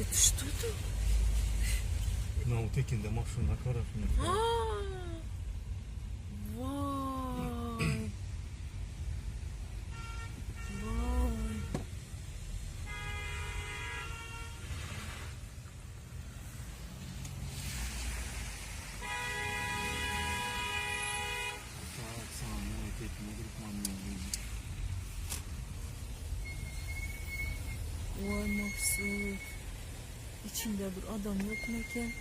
yetiştirdi. Na ötekinde maşına karasına. Vay. Vay. Vay Maksut. İçinde bir adam yok mekan.